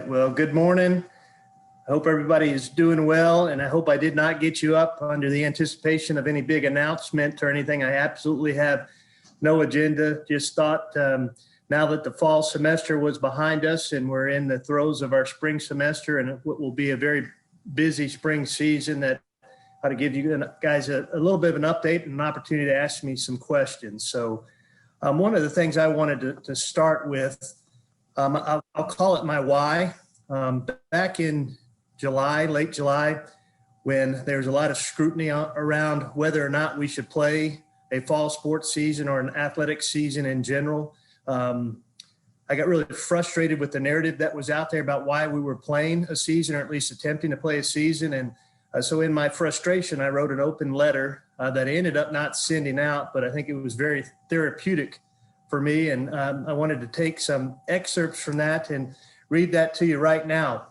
right. Well, good morning. I hope everybody is doing well, and I hope I did not get you up under the anticipation of any big announcement or anything. I absolutely have no agenda. Just thought now that the fall semester was behind us and we're in the throes of our spring semester and what will be a very busy spring season, that ought to give you guys a little bit of an update and an opportunity to ask me some questions. So one of the things I wanted to start with, I'll call it my why. Back in July, late July, when there was a lot of scrutiny around whether or not we should play a fall sports season or an athletic season in general, I got really frustrated with the narrative that was out there about why we were playing a season, or at least attempting to play a season. And so in my frustration, I wrote an open letter that I ended up not sending out, but I think it was very therapeutic for me. And I wanted to take some excerpts from that and read that to you right now.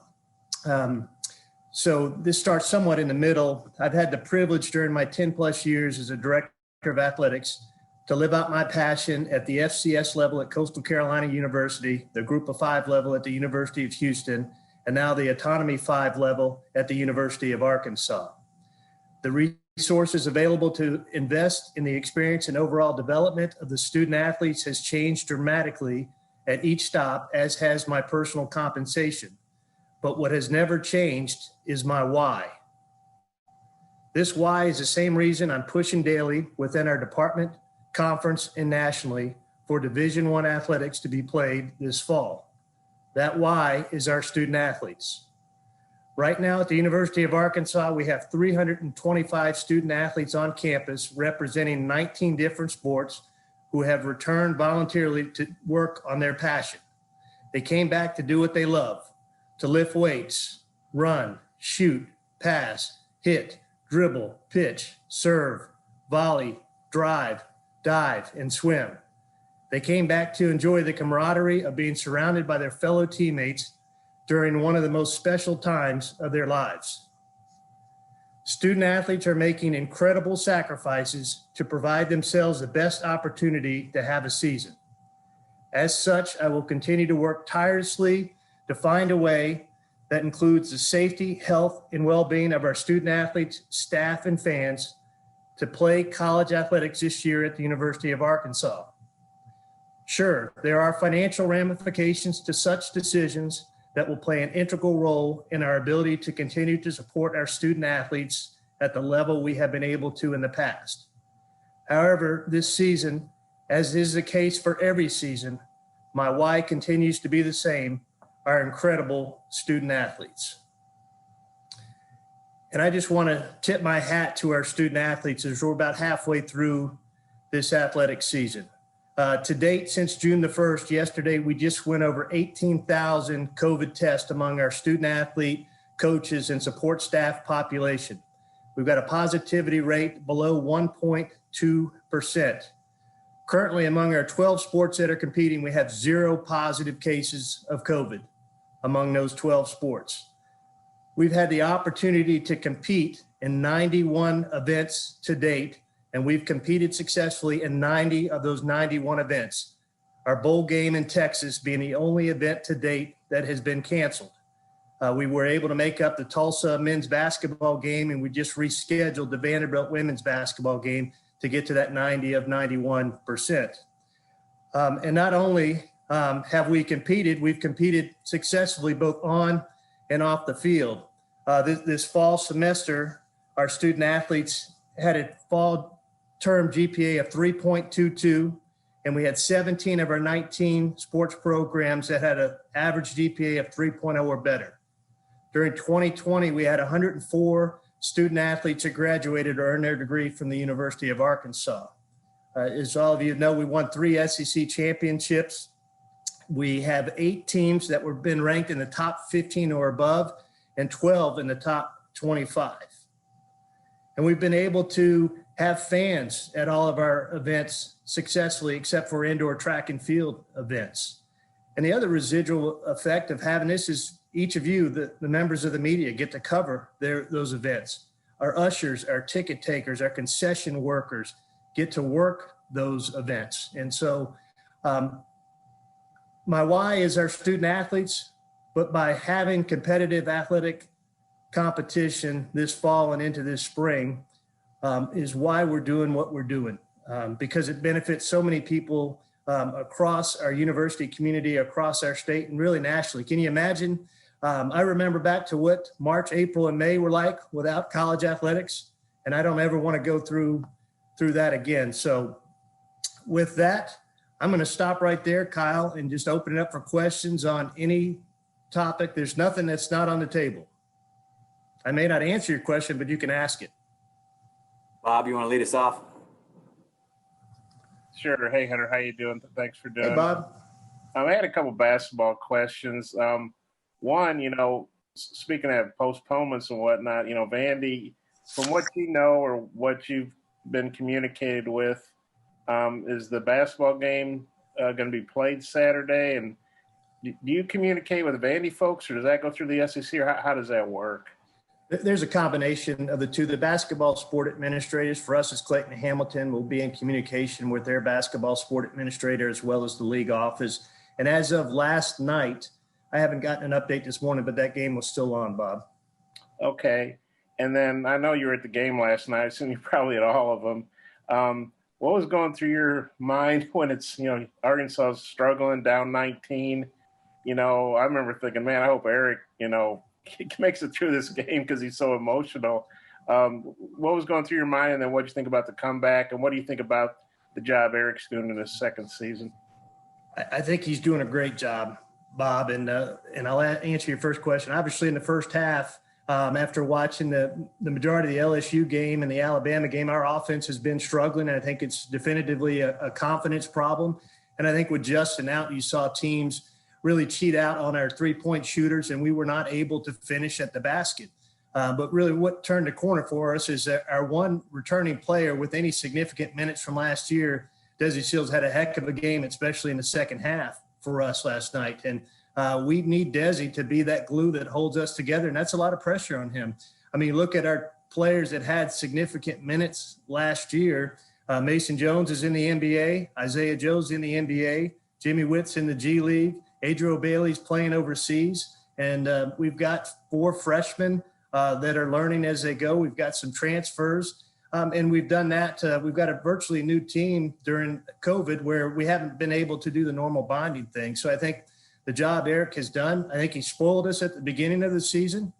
So this starts somewhat in the middle. I've had the privilege during my 10 plus years as a director of athletics to live out my passion at the FCS level at Coastal Carolina University, the Group of Five level at the University of Houston, and now the Autonomy 5 level at the University of Arkansas. The resources available to invest in the experience and overall development of the student athletes has changed dramatically at each stop, as has my personal compensation. But what has never changed is my why. This why is the same reason I'm pushing daily within our department, conference, and nationally for Division I athletics to be played this fall. That why is our student athletes. Right now at the University of Arkansas, we have 325 student athletes on campus representing 19 different sports who have returned voluntarily to work on their passion. They came back to do what they love, to lift weights, run, shoot, pass, hit, dribble, pitch, serve, volley, drive, dive, and swim. They came back to enjoy the camaraderie of being surrounded by their fellow teammates during one of the most special times of their lives. Student athletes are making incredible sacrifices to provide themselves the best opportunity to have a season. As such, I will continue to work tirelessly to find a way that includes the safety, health, and well-being of our student athletes, staff, and fans to play college athletics this year at the University of Arkansas. Sure, there are financial ramifications to such decisions that will play an integral role in our ability to continue to support our student athletes at the level we have been able to in the past. However, this season, as is the case for every season, my why continues to be the same: our incredible student athletes. And I just want to tip my hat to our student athletes as we're about halfway through this athletic season. To date, since June the 1st, yesterday, we just went over 18,000 COVID tests among our student athlete, coaches, and support staff population. We've got a positivity rate below 1.2%. Currently, among our 12 sports that are competing, we have 0 positive cases of COVID among those 12 sports. We've had the opportunity to compete in 91 events to date, and we've competed successfully in 90 of those 91 events. Our bowl game in Texas being the only event to date that has been canceled. We were able to make up the Tulsa men's basketball game, and we just rescheduled the Vanderbilt women's basketball game to get to that 90 of 91%. And not only have we competed, we've competed successfully both on and off the field. This fall semester, our student athletes had a fall term GPA of 3.22, and we had 17 of our 19 sports programs that had an average GPA of 3.0 or better. During 2020, we had 104 student athletes that graduated or earned their degree from the University of Arkansas. As all of you know, we won 3 SEC championships. We have 8 teams that were been ranked in the top 15 or above, and 12 in the top 25. And we've been able to have fans at all of our events successfully, except for indoor track and field events. And the other residual effect of having this is each of you, the members of the media, get to cover those events. Our ushers, our ticket takers, our concession workers get to work those events. And so my why is our student athletes. but by having competitive athletic competition this fall and into this spring is why we're doing what we're doing, because it benefits so many people across our university community, across our state, and really nationally. Can you imagine? I remember back to what March, April, and May were like without college athletics, and I don't ever want to go through that again. So with that, I'm going to stop right there, Kyle, and just open it up for questions on any topic. There's nothing that's not on the table. I may not answer your question, but you can ask it. Bob, you want to lead us off? Sure. Hey, Hunter, how you doing? Thanks for doing it. Hey, Bob. I had a couple basketball questions. One, speaking of postponements and whatnot, Vandy, from what you know or what you've been communicated with, is the basketball game going to be played Saturday? And do you communicate with the Vandy folks, or does that go through the SEC, or how does that work? There's a combination of the two. The basketball sport administrators, for us as Clayton and Hamilton, will be in communication with their basketball sport administrator as well as the league office. And as of last night, I haven't gotten an update this morning, but that game was still on, Bob. Okay. And then I know you were at the game last night. I assume you're probably at all of them. What was going through your mind when it's, Arkansas is struggling down 19? I remember thinking, man, I hope Eric, makes it through this game because he's so emotional. What was going through your mind, and then what do you think about the comeback, and what do you think about the job Eric's doing in his second season? I think he's doing a great job, Bob, and I'll answer your first question. Obviously, in the first half, after watching the majority of the LSU game and the Alabama game, our offense has been struggling, and I think it's definitively a confidence problem. And I think with Justin out, you saw teams really cheat out on our three-point shooters, and we were not able to finish at the basket. But really what turned the corner for us is that our one returning player with any significant minutes from last year, Desi Shields, had a heck of a game, especially in the second half for us last night. And we need Desi to be that glue that holds us together, and that's a lot of pressure on him. I mean, look at our players that had significant minutes last year. Mason Jones is in the NBA. Isaiah Joe's in the NBA. Jimmy Witt's in the G League. Adriel Bailey's playing overseas. And we've got 4 freshmen that are learning as they go. We've got some transfers. And we've done that. We've got a virtually new team during COVID where we haven't been able to do the normal bonding thing. So I think the job Eric has done, I think he spoiled us at the beginning of the season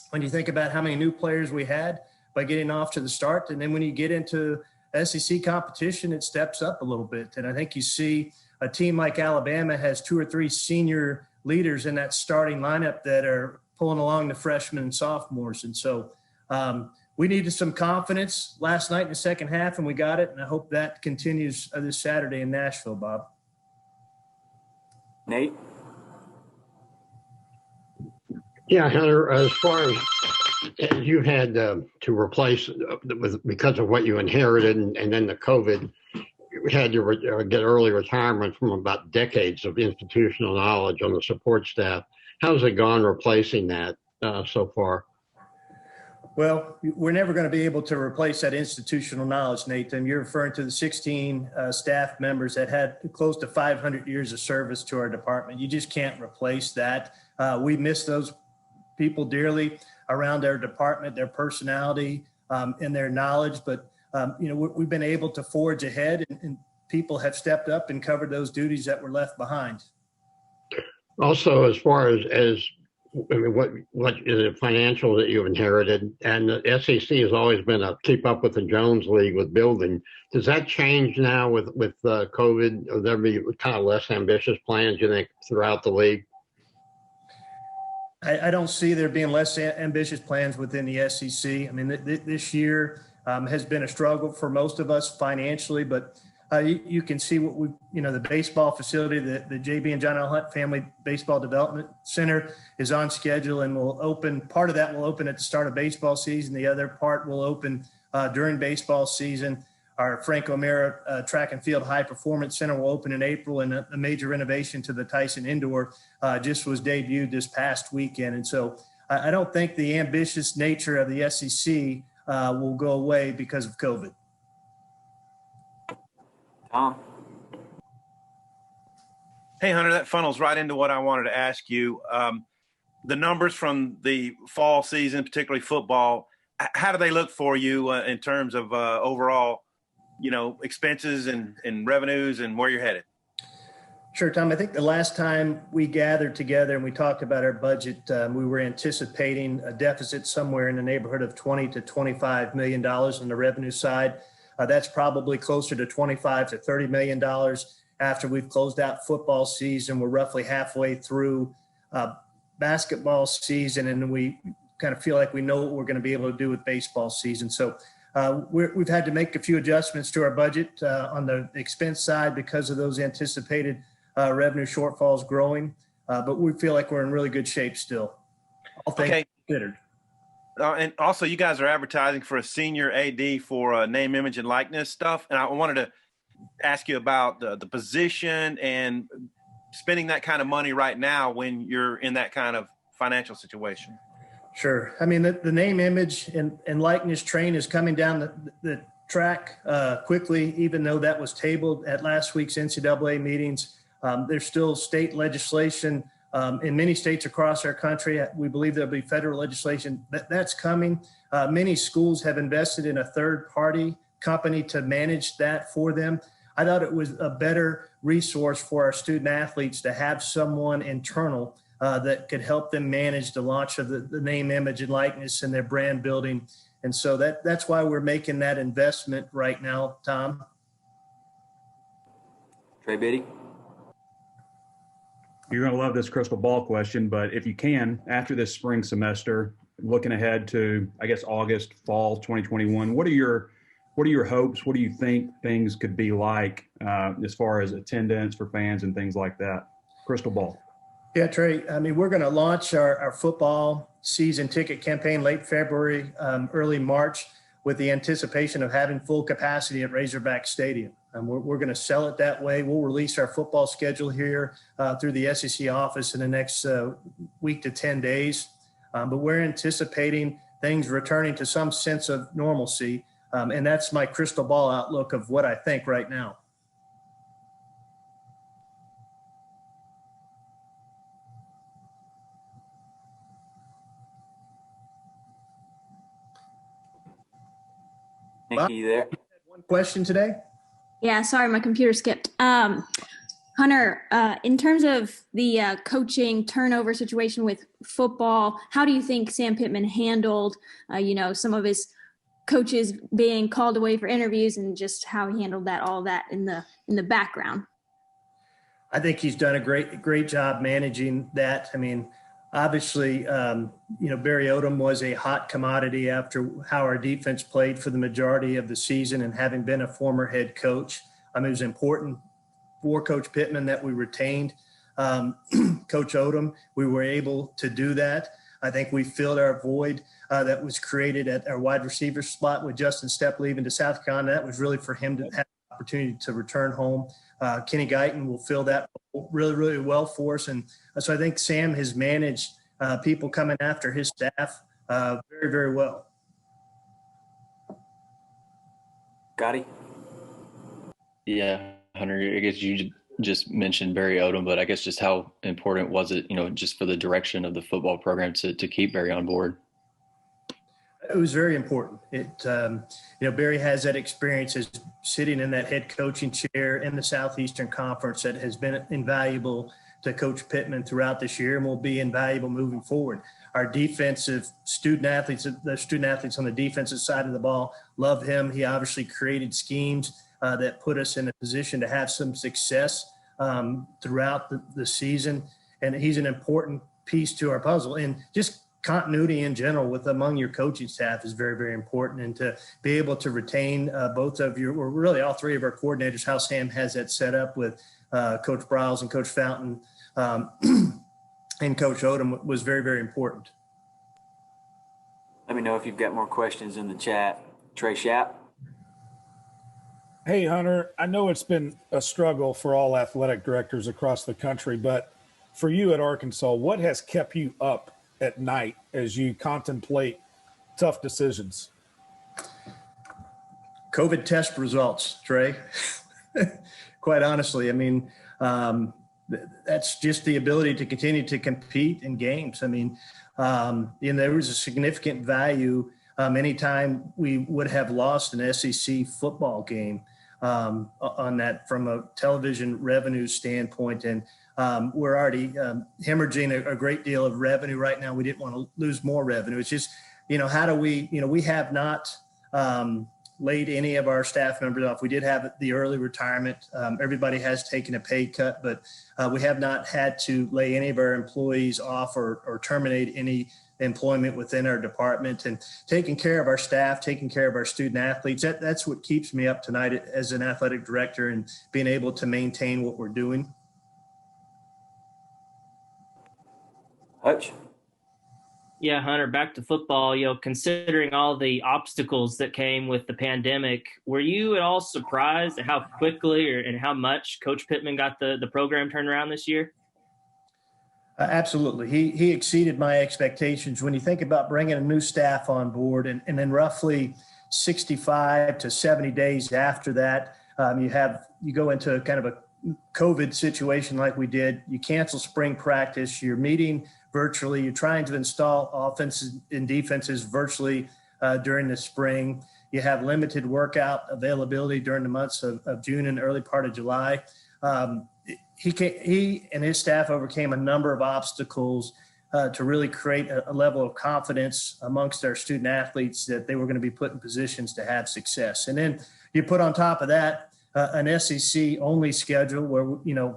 when you think about how many new players we had by getting off to the start. And then when you get into SEC competition, it steps up a little bit. And I think you see a team like Alabama has 2 or 3 senior leaders in that starting lineup that are pulling along the freshmen and sophomores. And so we needed some confidence last night in the second half, and we got it. And I hope that continues this Saturday in Nashville, Bob. Nate? Yeah, Hunter, as far as you've had to replace because of what you inherited and then the COVID, you had to get early retirement from about decades of institutional knowledge on the support staff. How's it gone replacing that so far? Well, we're never going to be able to replace that institutional knowledge, Nathan. You're referring to the 16 staff members that had close to 500 years of service to our department. You just can't replace that. We miss those people dearly around our department, their personality and their knowledge. But, we've been able to forge ahead, and people have stepped up and covered those duties that were left behind. Also, as far as what is it financial that you've inherited, and the SEC has always been a keep up with the Jones League with building. Does that change now with COVID? Will there be kind of less ambitious plans, you think, throughout the league? I don't see there being less ambitious plans within the SEC. I mean, this year has been a struggle for most of us financially, but you can see what the baseball facility, the JB and John L. Hunt Family Baseball Development Center is on schedule and will open. Part of that will open at the start of baseball season. The other part will open during baseball season. Our Frank O'Mara Track and Field High Performance Center will open in April, and a major renovation to the Tyson Indoor just was debuted this past weekend. And so I don't think the ambitious nature of the SEC will go away because of COVID. Tom? Hey, Hunter, that funnels right into what I wanted to ask you. The numbers from the fall season, particularly football, how do they look for you in terms of overall, expenses and revenues and where you're headed? Sure, Tom. I think the last time we gathered together and we talked about our budget, we were anticipating a deficit somewhere in the neighborhood of $20 to $25 million on the revenue side. That's probably closer to $25 to $30 million after we've closed out football season. We're roughly halfway through basketball season, and we kind of feel like we know what we're going to be able to do with baseball season. So we've had to make a few adjustments to our budget on the expense side because of those anticipated revenue shortfalls growing, but we feel like we're in really good shape still, all things considered. And also, you guys are advertising for a senior AD for name, image, and likeness stuff. And I wanted to ask you about the position and spending that kind of money right now when you're in that kind of financial situation. Sure. I mean, the name, image, and likeness train is coming down the track quickly, even though that was tabled at last week's NCAA meetings. There's still state legislation in many states across our country. We believe there'll be federal legislation that's coming. Many schools have invested in a third-party company to manage that for them. I thought it was a better resource for our student athletes to have someone internal that could help them manage the launch of the name, image, and likeness and their brand building. And so that's why we're making that investment right now, Tom. Trey Biddy. You're going to love this crystal ball question, but if you can, after this spring semester, looking ahead to, I guess, August, fall 2021, what are your hopes? What do you think things could be like as far as attendance for fans and things like that? Crystal ball. Yeah, Trey, I mean, we're going to launch our football season ticket campaign late February, early March, with the anticipation of having full capacity at Razorback Stadium. We're going to sell it that way. We'll release our football schedule here through the SEC office in the next week to 10 days. But we're anticipating things returning to some sense of normalcy. And that's my crystal ball outlook of what I think right now. Thank you there. One question today? Yeah, sorry, my computer skipped. Hunter, in terms of the coaching turnover situation with football, how do you think Sam Pittman handled, some of his coaches being called away for interviews and just how he handled all that in the background? I think he's done a great job managing that. I mean, obviously, Barry Odom was a hot commodity after how our defense played for the majority of the season, and having been a former head coach, it was important for Coach Pittman that we retained Coach Odom. We were able to do that. I think we filled our void that was created at our wide receiver spot with Justin Stepp leaving to South Carolina. That was really for him to have the opportunity to return home. Kenny Guyton will fill that really, really well for us. And so I think Sam has managed people coming after his staff very, very well. Gotti? Yeah, Hunter, I guess you just mentioned Barry Odom, but I guess just how important was it, just for the direction of the football program to keep Barry on board? It was very important. Barry has that experience as sitting in that head coaching chair in the Southeastern Conference that has been invaluable to Coach Pittman throughout this year and will be invaluable moving forward. Our defensive student athletes on the defensive side of the ball love him. He obviously created schemes that put us in a position to have some success throughout the season. And he's an important piece to our puzzle. And just continuity in general among your coaching staff is very, very important. And to be able to retain both of your, or really all three of our coordinators, how Sam has that set up with Coach Briles and Coach Fountain and Coach Odom was very, very important. Let me know if you've got more questions in the chat. Trey Schapp. Hey, Hunter, I know it's been a struggle for all athletic directors across the country, but for you at Arkansas, what has kept you up at night as you contemplate tough decisions? COVID test results, Trey. Quite honestly, that's just the ability to continue to compete in games. I mean, there was a significant value anytime we would have lost an SEC football game on that from a television revenue standpoint. And we're already hemorrhaging a great deal of revenue right now. We didn't want to lose more revenue. It's just, how do we, we have not laid any of our staff members off. We did have the early retirement. Everybody has taken a pay cut, but we have not had to lay any of our employees off or terminate any employment within our department. And taking care of our staff, taking care of our student athletes, that's what keeps me up tonight as an athletic director, and being able to maintain what we're doing. Hutch? Yeah, Hunter, back to football, considering all the obstacles that came with the pandemic, were you at all surprised at how quickly and how much Coach Pittman got the program turned around this year? Absolutely. He exceeded my expectations. When you think about bringing a new staff on board, and then roughly 65 to 70 days after that, you go into kind of a COVID situation like we did. You cancel spring practice, you're meeting virtually, you're trying to install offenses and defenses virtually during the spring. You have limited workout availability during the months of June and early part of July. He and his staff overcame a number of obstacles to really create a level of confidence amongst our student athletes that they were going to be put in positions to have success. And then you put on top of that an SEC only schedule where,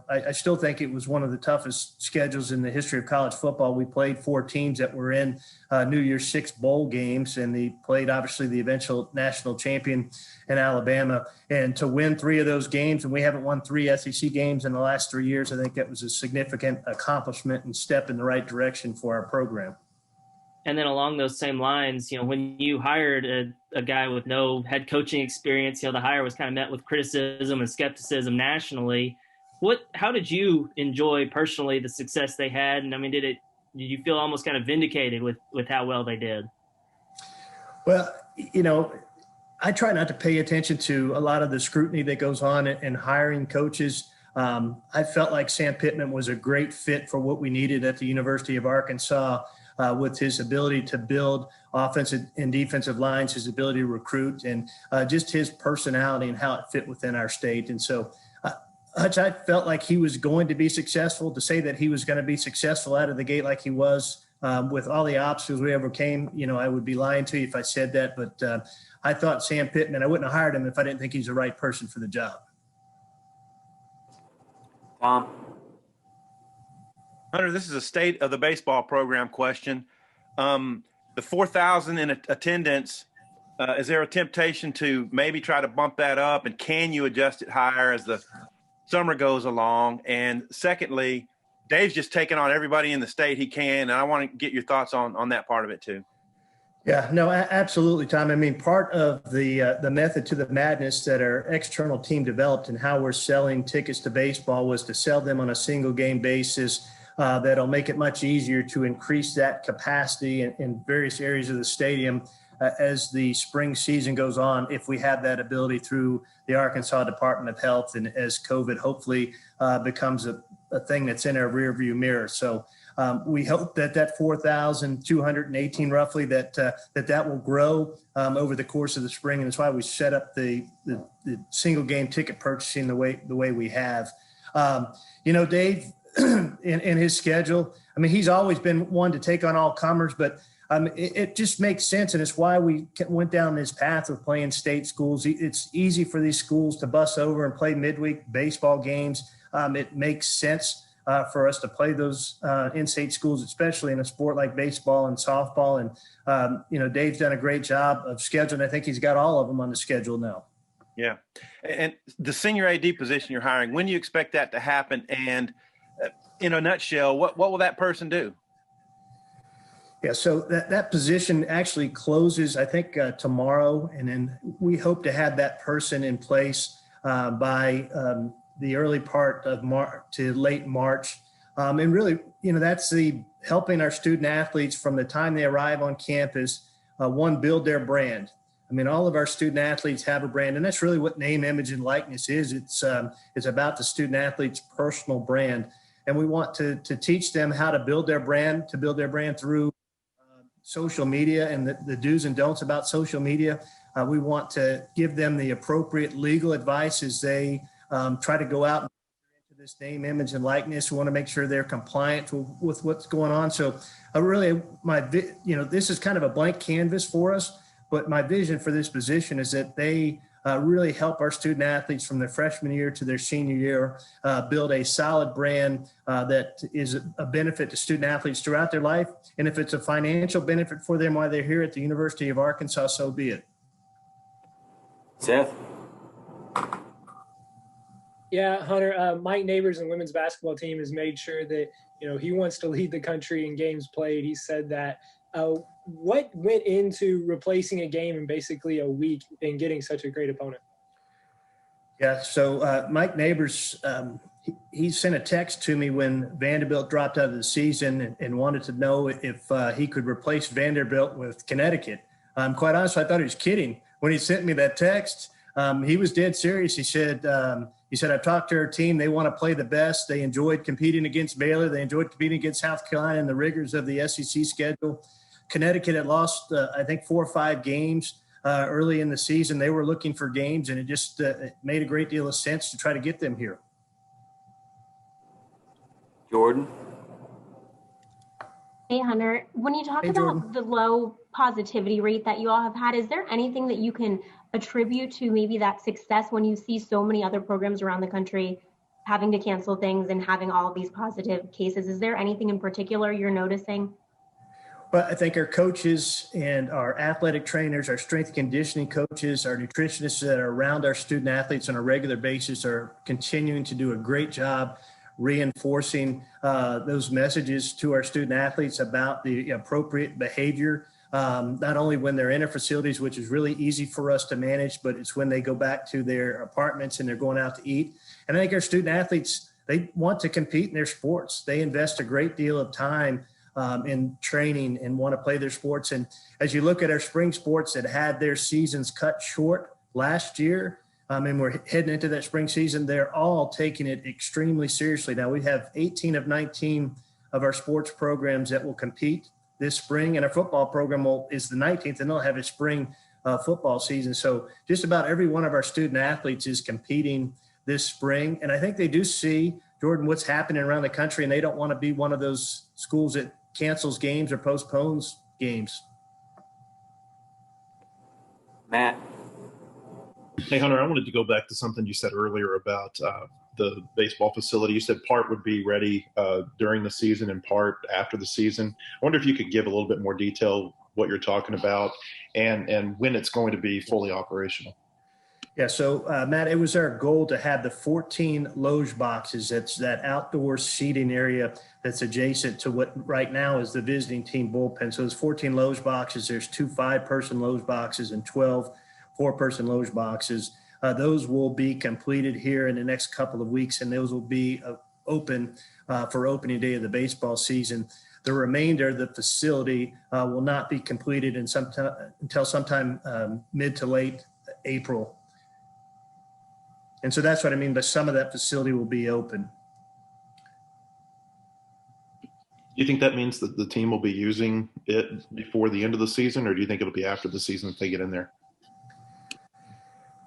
I still think it was one of the toughest schedules in the history of college football. We played 4 teams that were in New Year's 6 bowl games, and they played obviously the eventual national champion in Alabama. And to win 3 of those games, and we haven't won 3 SEC games in the last 3 years, I think that was a significant accomplishment and step in the right direction for our program. And then along those same lines, when you hired a guy with no head coaching experience, the hire was kind of met with criticism and skepticism nationally. How did you enjoy personally the success they had? And I mean, did you feel almost kind of vindicated with how well they did? Well, I try not to pay attention to a lot of the scrutiny that goes on in hiring coaches. I felt like Sam Pittman was a great fit for what we needed at the University of Arkansas. With his ability to build offensive and defensive lines, his ability to recruit, and just his personality and how it fit within our state. And so Hutch, I felt like he was going to be successful. To say that he was going to be successful out of the gate like he was with all the obstacles we overcame, I would be lying to you if I said that. But I thought Sam Pittman, I wouldn't have hired him if I didn't think he's the right person for the job. Tom? Hunter, this is a state of the baseball program question. The 4,000 in attendance, is there a temptation to maybe try to bump that up? And can you adjust it higher as the summer goes along? And secondly, Dave's just taking on everybody in the state he can. And I want to get your thoughts on that part of it too. Yeah, no, absolutely, Tom. I mean, part of the method to the madness that our external team developed and how we're selling tickets to baseball was to sell them on a single game basis. That'll make it much easier to increase that capacity in various areas of the stadium as the spring season goes on, if we have that ability through the Arkansas Department of Health and as COVID hopefully becomes a thing that's in our rearview mirror. So we hope that 4,218 roughly, that will grow over the course of the spring. And that's why we set up the single game ticket purchasing the way we have. Dave, in his schedule, I mean, he's always been one to take on all comers, but it just makes sense. And it's why we went down this path of playing state schools. It's easy for these schools to bus over and play midweek baseball games. It makes sense for us to play those in-state schools, especially in a sport like baseball and softball. And, Dave's done a great job of scheduling. I think he's got all of them on the schedule now. Yeah. And the senior AD position you're hiring, when do you expect that to happen? And in a nutshell, what will that person do? Yeah, so that position actually closes, I think, tomorrow. And then we hope to have that person in place by the early part of March to late March. And really, that's the helping our student athletes from the time they arrive on campus, build their brand. I mean, all of our student athletes have a brand, and that's really what name, image, and likeness is. It's about the student athlete's personal brand. and we want to teach them how to build their brand, through social media and the do's and don'ts about social media. We want to give them the appropriate legal advice as they try to go out into this name, image, and likeness. We want to make sure they're compliant with what's going on. So really, this is kind of a blank canvas for us, but my vision for this position is that they really help our student athletes from their freshman year to their senior year build a solid brand that is a benefit to student athletes throughout their life. And if it's a financial benefit for them while they're here at the University of Arkansas, so be it. Seth? Yeah, Hunter, Mike Neighbors and women's basketball team has made sure that, he wants to lead the country in games played. He said that. What went into replacing a game in basically a week and getting such a great opponent? Yeah, so Mike Neighbors, he sent a text to me when Vanderbilt dropped out of the season and wanted to know if he could replace Vanderbilt with Connecticut. Quite honestly, I thought he was kidding when he sent me that text. He was dead serious. He said, I've talked to our team. They want to play the best. They enjoyed competing against Baylor. They enjoyed competing against South Carolina in the rigors of the SEC schedule. Connecticut had lost, I think, 4 or 5 games early in the season. They were looking for games, and it just it made a great deal of sense to try to get them here. Jordan? Hey, Hunter, when you talk about the low positivity rate that you all have had, is there anything that you can attribute to maybe that success when you see so many other programs around the country having to cancel things and having all of these positive cases? Is there anything in particular you're noticing? Well, I think our coaches and our athletic trainers, our strength and conditioning coaches, our nutritionists that are around our student athletes on a regular basis are continuing to do a great job reinforcing those messages to our student athletes about the appropriate behavior, not only when they're in our facilities, which is really easy for us to manage, but it's when they go back to their apartments and they're going out to eat. And I think our student athletes, they want to compete in their sports. They invest a great deal of time in training and want to play their sports. And as you look at our spring sports that had their seasons cut short last year, and we're heading into that spring season, they're all taking it extremely seriously. Now we have 18 of 19 of our sports programs that will compete this spring, and our football program is the 19th, and they'll have a spring football season. So just about every one of our student athletes is competing this spring. And I think they do see, Jordan, what's happening around the country, and they don't want to be one of those schools that cancels games or postpones games. Matt? Hey, Hunter, I wanted to go back to something you said earlier about the baseball facility. You said part would be ready during the season and part after the season. I wonder if you could give a little bit more detail what you're talking about and when it's going to be fully operational. Yeah, so Matt, it was our goal to have the 14 loge boxes. That's that outdoor seating area that's adjacent to what right now is the visiting team bullpen. So there's 14 loge boxes. There's 2 5-person loge boxes and 12 4-person loge boxes. Those will be completed here in the next couple of weeks, and those will be open for opening day of the baseball season. The remainder of the facility will not be completed until sometime mid to late April. And so that's what I mean by some of that facility will be open. Do you think that means that the team will be using it before the end of the season, or do you think it'll be after the season if they get in there?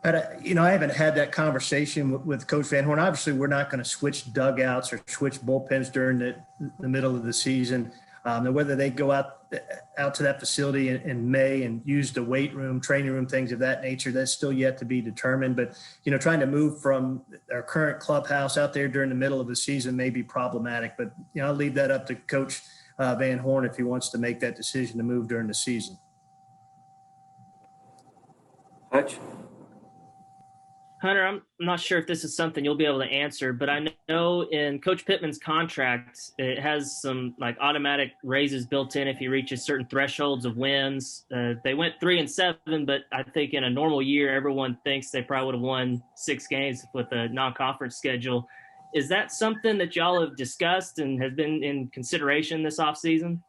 But, I haven't had that conversation with Coach Van Horn. Obviously, we're not going to switch dugouts or switch bullpens during the middle of the season. Whether they go out to that facility in May and use the weight room, training room, things of that nature, that's still yet to be determined. But, trying to move from our current clubhouse out there during the middle of the season may be problematic. But, I'll leave that up to Coach Van Horn if he wants to make that decision to move during the season. Hutch? Hunter, I'm not sure if this is something you'll be able to answer, but I know in Coach Pittman's contract, it has some automatic raises built in if he reaches certain thresholds of wins. They went 3-7, but I think in a normal year, everyone thinks they probably would have won 6 games with a non-conference schedule. Is that something that y'all have discussed and has been in consideration this offseason?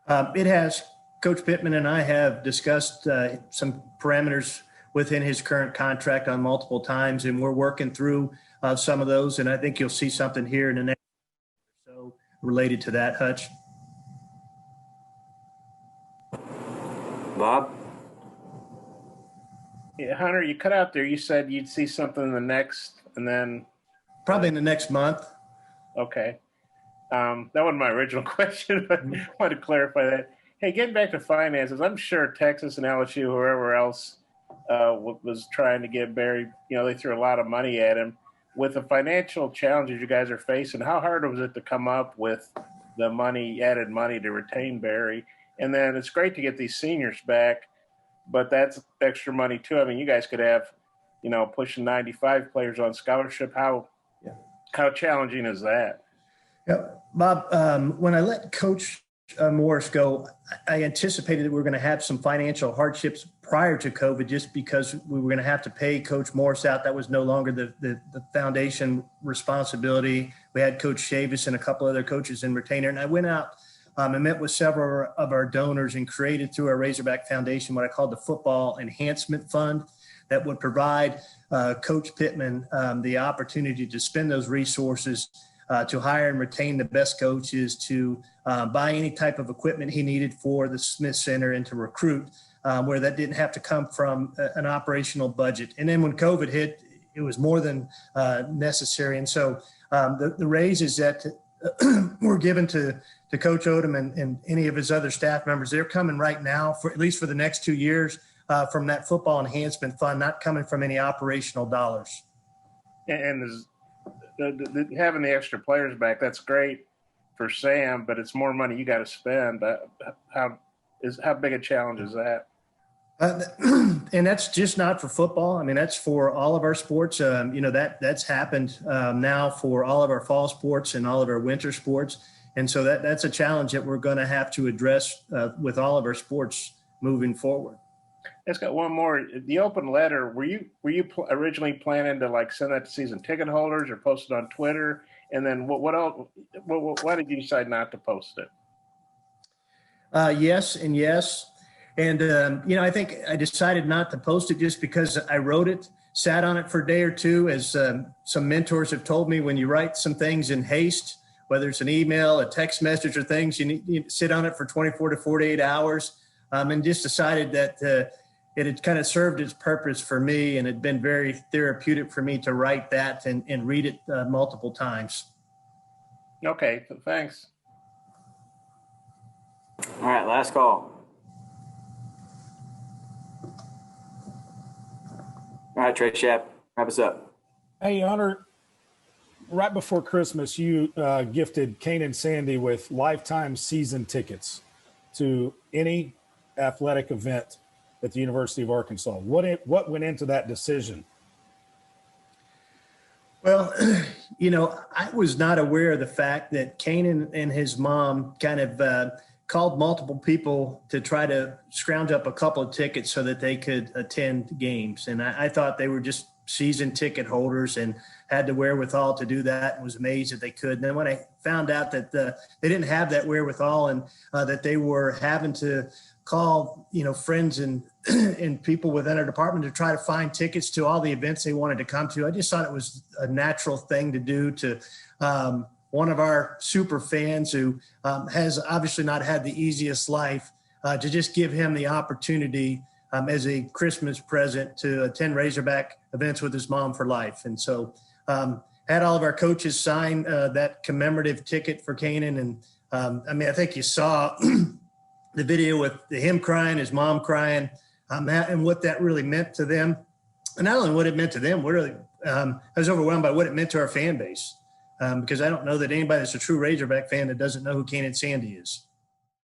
It has. Coach Pittman and I have discussed some parameters within his current contract on multiple times, and we're working through some of those. And I think you'll see something here in the next related to that, Hutch. Bob? Yeah, Hunter, you cut out there. You said you'd see something in the next, and then Probably in the next month. okay. That wasn't my original question, but I wanted to clarify that. Hey, getting back to finances, I'm sure Texas and LSU, whoever else was trying to get Barry, they threw a lot of money at him. With the financial challenges you guys are facing, how hard was it to come up with the added money to retain Barry? And then it's great to get these seniors back, but that's extra money too. I mean, you guys could have, pushing 95 players on scholarship. How challenging is that? Yeah, Bob, when I let Coach Morris go, I anticipated that we were going to have some financial hardships prior to COVID just because we were going to have to pay Coach Morris out. That was no longer the foundation responsibility. We had Coach Chavis and a couple other coaches in retainer. And I went out and met with several of our donors and created through our Razorback Foundation what I called the Football Enhancement Fund that would provide Coach Pittman the opportunity to spend those resources to hire and retain the best coaches, to buy any type of equipment he needed for the Smith Center, and to recruit where that didn't have to come from an operational budget. And then when COVID hit, it was more than necessary. And so the raises that were given to Coach Odom and any of his other staff members, they're coming right now, for at least for the next 2 years, from that Football Enhancement Fund, not coming from any operational dollars. And having the extra players back, that's great for Sam, but it's more money you got to spend. How big a challenge is that? And that's just not for football. I mean, that's for all of our sports. That's happened now for all of our fall sports and all of our winter sports. And so that's a challenge that we're going to have to address with all of our sports moving forward. Let's got one more. The open letter, were you originally planning to send that to season ticket holders or post it on Twitter? And then what else? Why did you decide not to post it? Yes and yes. And, I think I decided not to post it just because I wrote it, sat on it for a day or two, as some mentors have told me. When you write some things in haste, whether it's an email, a text message, or things, you need to sit on it for 24 to 48 hours. And just decided that it had kind of served its purpose for me, and it had been very therapeutic for me to write that and read it multiple times. Okay, thanks. All right, last call. All right, Trey Shapp, wrap us up. Hey, Hunter, right before Christmas, you gifted Kane and Sandy with lifetime season tickets to any athletic event at the University of Arkansas. What went into that decision? Well, I was not aware of the fact that Kanan and his mom kind of called multiple people to try to scrounge up a couple of tickets so that they could attend games. And I thought they were just season ticket holders and had the wherewithal to do that, and was amazed that they could. And then when I found out that they didn't have that wherewithal, and that they were having to call, friends and people within our department to try to find tickets to all the events they wanted to come to, I just thought it was a natural thing to do to one of our super fans who has obviously not had the easiest life, to just give him the opportunity as a Christmas present to attend Razorback events with his mom for life. And so had all of our coaches sign that commemorative ticket for Kanan. And I think you saw the video with him crying, his mom crying, and what that really meant to them. And not only what it meant to them, I was overwhelmed by what it meant to our fan base, because I don't know that anybody that's a true Razorback fan that doesn't know who Kanan Sandy is.